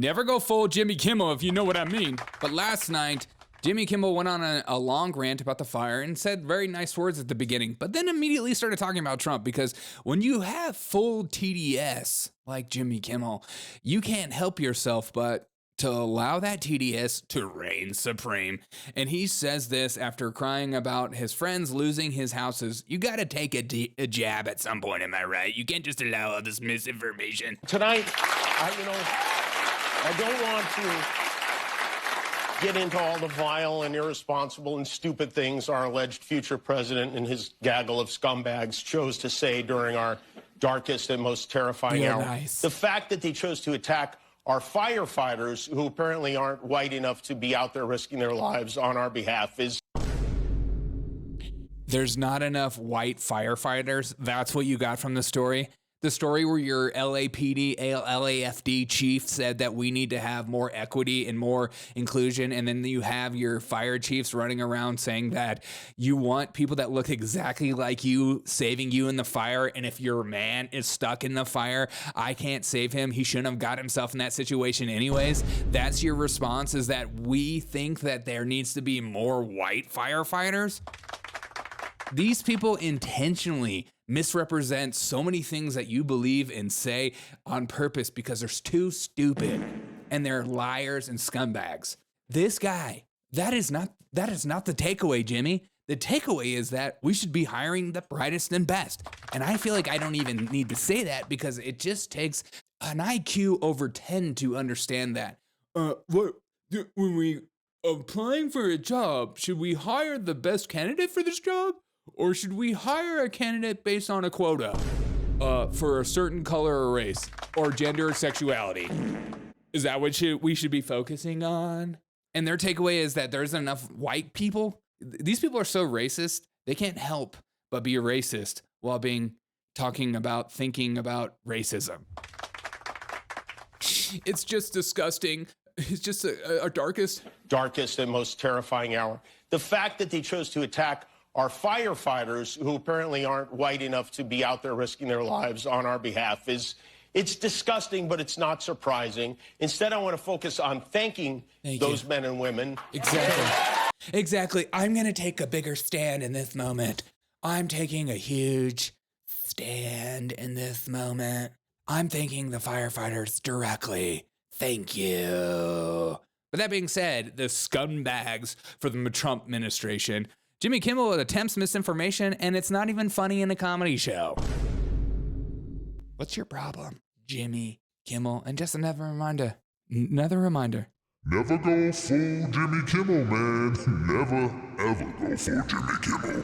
Never go full Jimmy Kimmel if you know what I mean. But last night, Jimmy Kimmel went on a long rant about the fire and said very nice words at the beginning, but then immediately started talking about Trump because when you have full TDS like Jimmy Kimmel, you can't help yourself but to allow that TDS to reign supreme. And he says this after crying about his friends losing his houses. You got to take a jab at some point, am I right? You can't just allow all this misinformation. Tonight, I don't want to get into all the vile and irresponsible and stupid things our alleged future president and his gaggle of scumbags chose to say during our darkest and most terrifying hour. Nice. The fact that they chose to attack our firefighters, who apparently aren't white enough to be out there risking their lives on our behalf, is... There's not enough white firefighters. That's what you got from the story. The story where your LAPD, LAFD chief said that we need to have more equity and more inclusion. And then you have your fire chiefs running around saying that you want people that look exactly like you saving you in the fire. And if your man is stuck in the fire, I can't save him. He shouldn't have got himself in that situation anyways. That's your response, is that we think that there needs to be more white firefighters? These people intentionally misrepresent so many things that you believe and say on purpose because they're too stupid and they're liars and scumbags. This guy, that is not the takeaway, Jimmy. The takeaway is that we should be hiring the brightest and best. And I feel like I don't even need to say that because it just takes an IQ over 10 to understand that. When we applying for a job, should we hire the best candidate for this job? Or should we hire a candidate based on a quota for a certain color or race or gender or sexuality? Is that what we should be focusing on? And their takeaway is that there's enough white people. These people are so racist, they can't help but be a racist while thinking about racism. It's just disgusting. It's just our darkest and most terrifying hour. The fact that they chose to attack our firefighters, who apparently aren't white enough to be out there risking their lives on our behalf, it's disgusting, but it's not surprising. Instead, I want to focus on thanking those men and women. Exactly. I'm going to take a bigger stand in this moment. I'm taking a huge stand in this moment. I'm thanking the firefighters directly. Thank you. But that being said, the scumbags for the Trump administration, Jimmy Kimmel attempts misinformation, and it's not even funny in a comedy show. What's your problem, Jimmy Kimmel? And just another reminder. Never go full Jimmy Kimmel, man. Never, ever go full Jimmy Kimmel.